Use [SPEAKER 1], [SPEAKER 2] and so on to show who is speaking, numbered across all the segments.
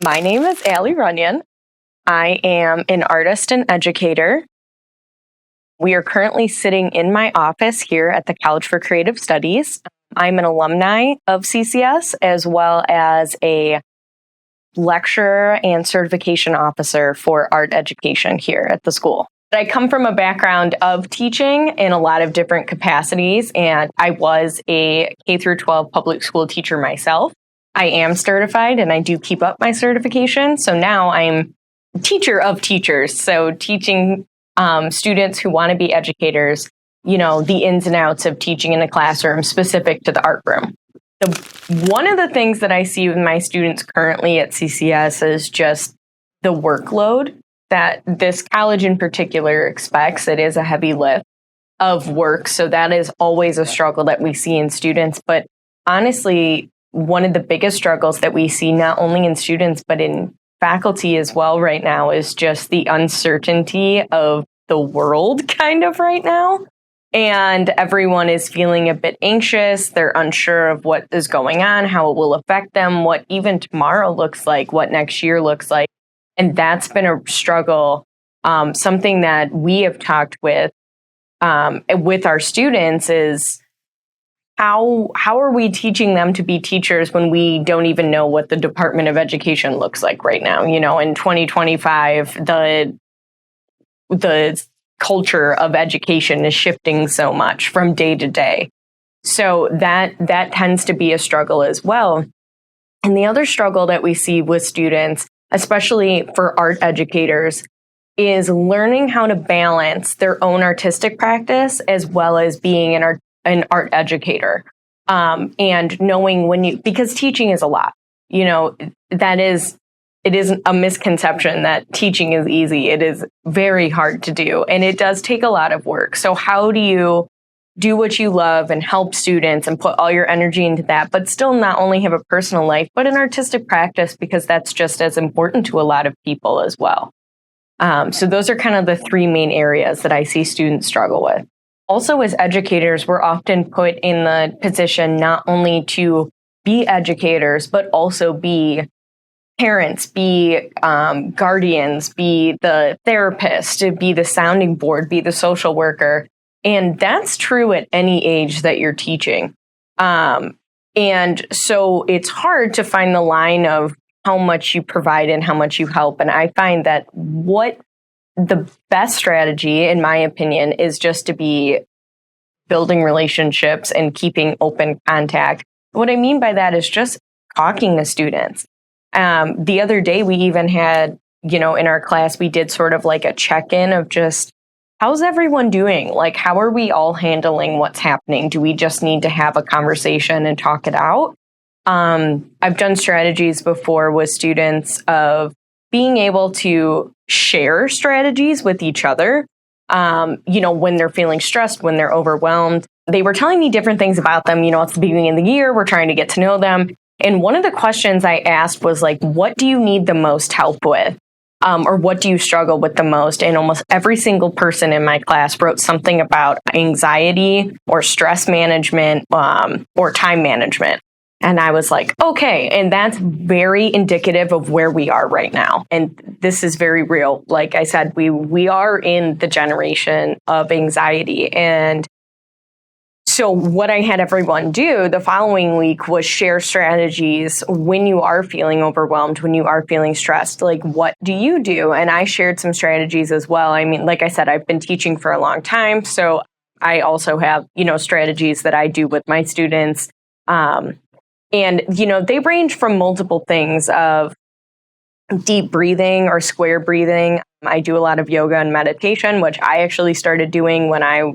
[SPEAKER 1] My name is Allie Runyan. I am an artist and educator. We are currently sitting in my office here at the College for Creative Studies. I'm an alumni of CCS as well as a lecturer and certification officer for art education here at the school. I come from a background of teaching in a lot of different capacities, and I was a K through 12 public school teacher myself. I am certified and I do keep up my certification. So now I'm a teacher of teachers. So teaching students who want to be educators, the ins and outs of teaching in a classroom specific to the art room. One of the things that I see with my students currently at CCS is just the workload that this college in particular expects. It is a heavy lift of work. So that is always a struggle that we see in students. But honestly, one of the biggest struggles that we see not only in students, but in faculty as well right now is just the uncertainty of the world kind of right now. And everyone is feeling a bit anxious. They're unsure of what is going on, how it will affect them, what even tomorrow looks like, what next year looks like. And that's been a struggle, something that we have talked with our students is how are we teaching them to be teachers when we don't even know what the Department of Education looks like right now? In 2025, the culture of education is shifting so much from day to day. So that tends to be a struggle as well. And the other struggle that we see with students, especially for art educators, is learning how to balance their own artistic practice as well as being an art educator. And knowing because teaching is a lot, it isn't a misconception that teaching is easy. It is very hard to do, and it does take a lot of work. So how do you do what you love and help students and put all your energy into that, but still not only have a personal life, but an artistic practice, because that's just as important to a lot of people as well. So those are kind of the three main areas that I see students struggle with. Also, as educators, we're often put in the position not only to be educators, but also be parents, be guardians, be the therapist, be the sounding board, be the social worker. And that's true at any age that you're teaching. And so it's hard to find the line of how much you provide and how much you help. And I find that what the best strategy, in my opinion, is just to be building relationships and keeping open contact. What I mean by that is just talking to students. The other day, we even had, in our class, we did sort of like a check-in of just, how's everyone doing? Like, how are we all handling what's happening? Do we just need to have a conversation and talk it out? I've done strategies before with students of being able to share strategies with each other, when they're feeling stressed, when they're overwhelmed. They were telling me different things about them. It's the beginning of the year. We're trying to get to know them. And one of the questions I asked was like, what do you need the most help with? Or what do you struggle with the most? And almost every single person in my class wrote something about anxiety or stress management, or time management. And I was like, okay, and that's very indicative of where we are right now. And this is very real. Like I said, we are in the generation of anxiety. And so what I had everyone do the following week was share strategies when you are feeling overwhelmed, when you are feeling stressed. Like, what do you do? And I shared some strategies as well. I mean, like I said, I've been teaching for a long time. So I also have, strategies that I do with my students. And, they range from multiple things of deep breathing or square breathing. I do a lot of yoga and meditation, which I actually started doing when I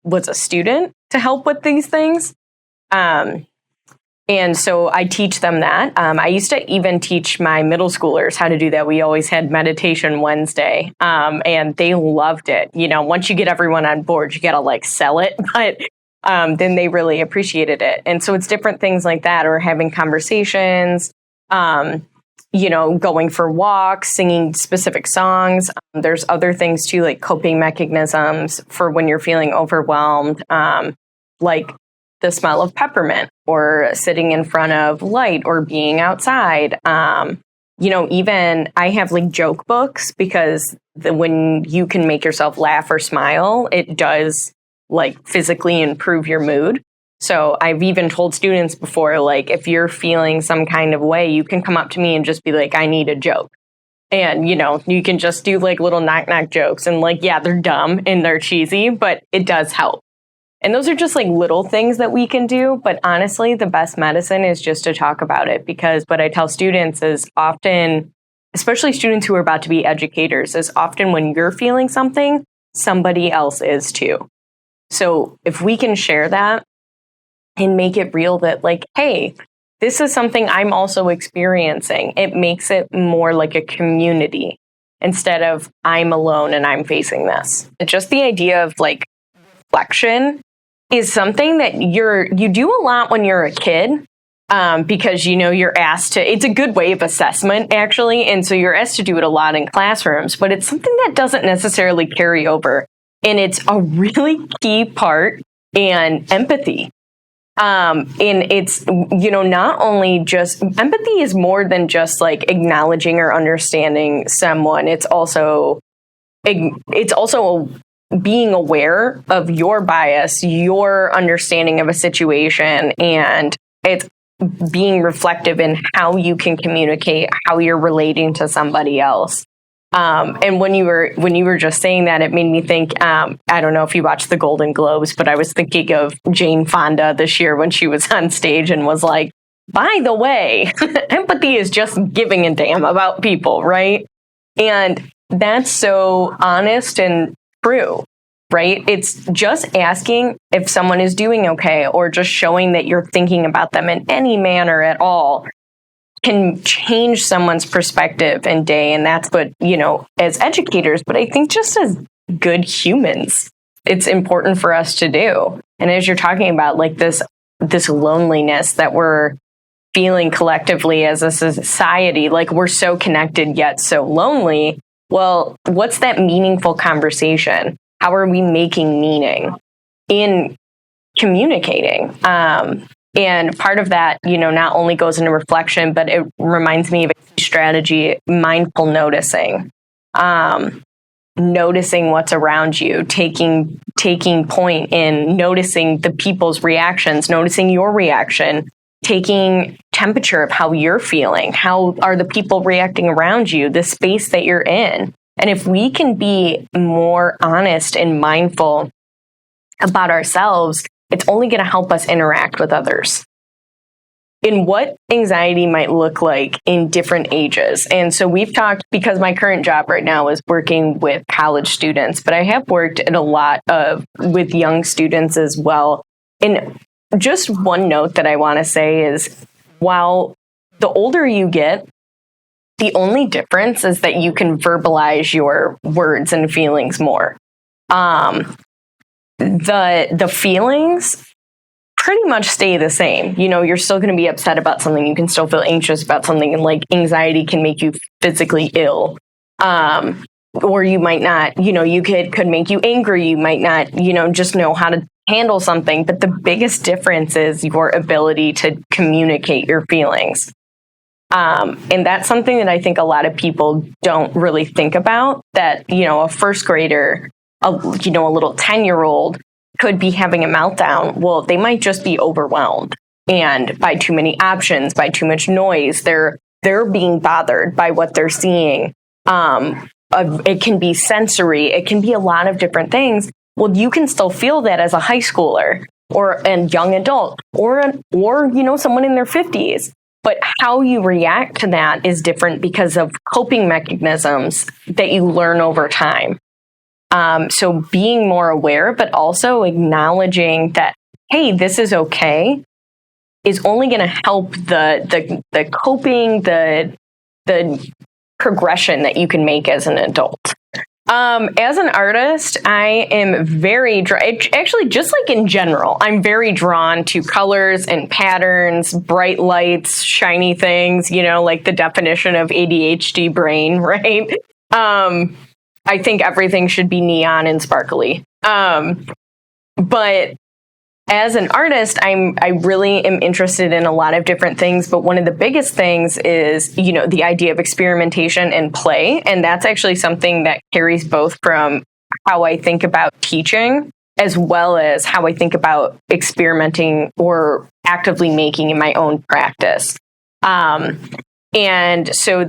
[SPEAKER 1] was a student to help with these things. And so I teach them that. I used to even teach my middle schoolers how to do that. We always had Meditation Wednesday, and they loved it. Once you get everyone on board, you got to sell it. But then they really appreciated it. And so it's different things like that, or having conversations, going for walks, singing specific songs. There's other things too, like coping mechanisms for when you're feeling overwhelmed, like the smell of peppermint or sitting in front of light or being outside. even I have like joke books because when you can make yourself laugh or smile, it does like physically improve your mood. So I've even told students before, like, if you're feeling some kind of way, you can come up to me and just be like, I need a joke. And, you can just do like little knock jokes and like, yeah, they're dumb and they're cheesy, but it does help. And those are just like little things that we can do. But honestly, the best medicine is just to talk about it, because what I tell students is often, especially students who are about to be educators, is often when you're feeling something, somebody else is too. So if we can share that and make it real that like, hey, this is something I'm also experiencing, it makes it more like a community instead of I'm alone and I'm facing this. Just the idea of like reflection is something that you do a lot when you're a kid, because you're asked to. It's a good way of assessment actually, and so you're asked to do it a lot in classrooms. But it's something that doesn't necessarily carry over, and it's a really key part in empathy. And it's, not only just empathy is more than just like acknowledging or understanding someone. It's also being aware of your bias, your understanding of a situation, and it's being reflective in how you can communicate, how you're relating to somebody else. And when you were just saying that, it made me think, I don't know if you watched the Golden Globes, but I was thinking of Jane Fonda this year when she was on stage and was like, by the way, empathy is just giving a damn about people, right? And that's so honest and true, right? It's just asking if someone is doing okay, or just showing that you're thinking about them in any manner at all can change someone's perspective and day. And that's what, as educators, but I think just as good humans, it's important for us to do. And as you're talking about like this loneliness that we're feeling collectively as a society, like we're so connected yet so lonely. Well, what's that meaningful conversation? How are we making meaning in communicating? And part of that, not only goes into reflection, but it reminds me of a strategy, mindful noticing. Noticing what's around you, taking point in noticing the people's reactions, noticing your reaction, taking temperature of how you're feeling. How are the people reacting around you, the space that you're in? And if we can be more honest and mindful about ourselves, it's only going to help us interact with others. In what anxiety might look like in different ages. And so we've talked, because my current job right now is working with college students, but I have worked in a lot with young students as well. And just one note that I want to say is, while the older you get, the only difference is that you can verbalize your words and feelings more. The feelings pretty much stay the same. You're still going to be upset about something. You can still feel anxious about something, and like anxiety can make you physically ill. Or you might not, could make you angry. You might not, just know how to handle something. But the biggest difference is your ability to communicate your feelings. And that's something that I think a lot of people don't really think about, that, a first grader, a little 10-year-old could be having a meltdown. Well, they might just be overwhelmed, and by too many options, by too much noise, they're being bothered by what they're seeing. It can be sensory. It can be a lot of different things. Well, you can still feel that as a high schooler or a young adult or someone in their 50s. But how you react to that is different because of coping mechanisms that you learn over time. So being more aware, but also acknowledging that, hey, this is okay, is only going to help the coping, the progression that you can make as an adult. As an artist, I am very actually, just like in general, I'm very drawn to colors and patterns, bright lights, shiny things, like the definition of ADHD brain, right? I think everything should be neon and sparkly. But as an artist, I really am interested in a lot of different things, but one of the biggest things is, the idea of experimentation and play. And that's actually something that carries both from how I think about teaching as well as how I think about experimenting or actively making in my own practice. And so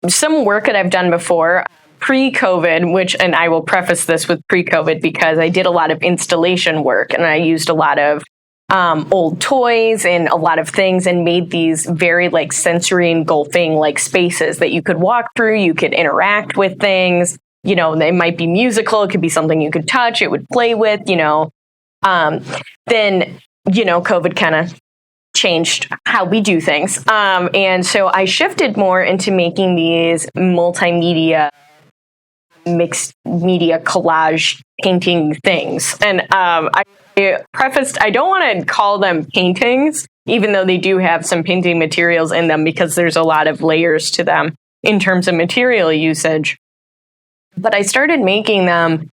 [SPEAKER 1] some work that I've done before, pre-COVID, and I will preface this with pre-COVID because I did a lot of installation work and I used a lot of old toys and a lot of things and made these very like sensory engulfing like spaces that you could walk through, you could interact with things, they might be musical, it could be something you could touch, it would play with, then, COVID kind of changed how we do things. And so I shifted more into making these multimedia mixed media collage painting things. And I prefaced, I don't want to call them paintings, even though they do have some painting materials in them because there's a lot of layers to them in terms of material usage. But I started making them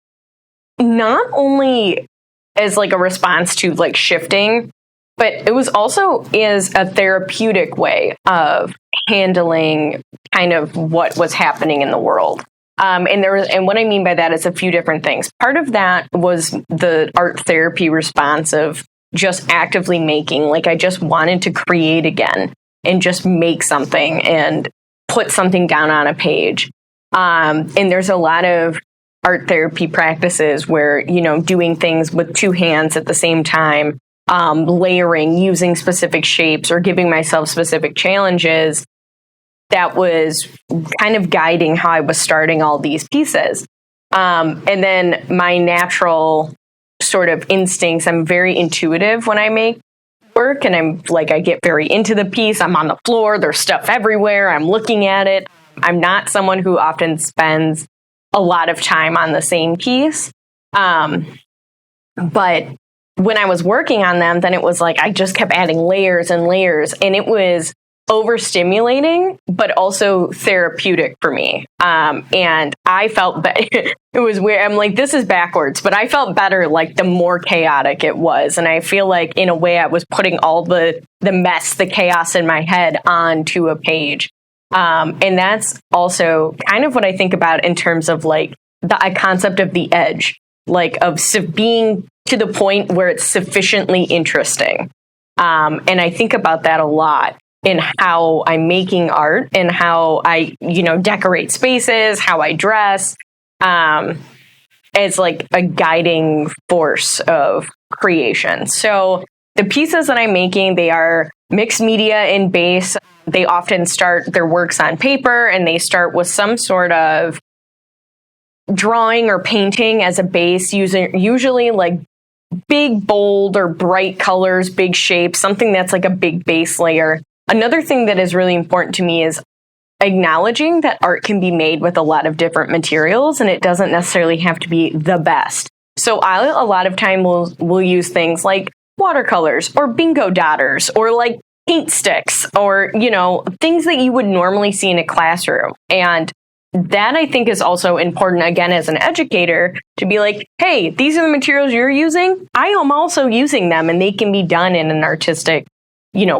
[SPEAKER 1] not only as like a response to like shifting, but it was also as a therapeutic way of handling kind of what was happening in the world. And what I mean by that is a few different things. Part of that was the art therapy response of just actively making, like I just wanted to create again and just make something and put something down on a page. And there's a lot of art therapy practices where, doing things with two hands at the same time, layering, using specific shapes or giving myself specific challenges. That was kind of guiding how I was starting all these pieces. And then my natural sort of instincts, I'm very intuitive when I make work and I get very into the piece. I'm on the floor, there's stuff everywhere, I'm looking at it. I'm not someone who often spends a lot of time on the same piece. But when I was working on them, then it was like I just kept adding layers and layers, and it was overstimulating, but also therapeutic for me. And I felt it was weird. I'm like, this is backwards, but I felt better like the more chaotic it was. And I feel like in a way I was putting all the mess, the chaos in my head onto a page. And that's also kind of what I think about in terms of like the concept of the edge, like of being to the point where it's sufficiently interesting. And I think about that a lot in how I'm making art and how I, decorate spaces, how I dress, as like a guiding force of creation. So the pieces that I'm making, they are mixed media in base. They often start their works on paper and they start with some sort of drawing or painting as a base, using usually like big, bold or bright colors, big shapes, something that's like a big base layer. Another thing that is really important to me is acknowledging that art can be made with a lot of different materials and it doesn't necessarily have to be the best. So I, a lot of time will use things like watercolors or bingo dotters or like paint sticks or, things that you would normally see in a classroom. And that I think is also important, again, as an educator, to be like, hey, these are the materials you're using. I am also using them and they can be done in an artistic,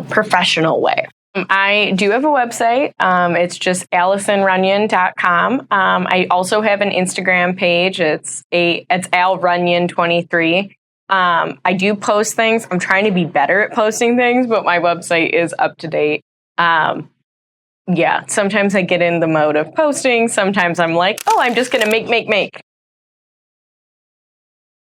[SPEAKER 1] professional way. I do have a website. It's just AllieRunyan.com. I also have an Instagram page. It's Al Runyan 23. I do post things. I'm trying to be better at posting things, but my website is up to date. Sometimes I get in the mode of posting. Sometimes I'm like, oh, I'm just going to make.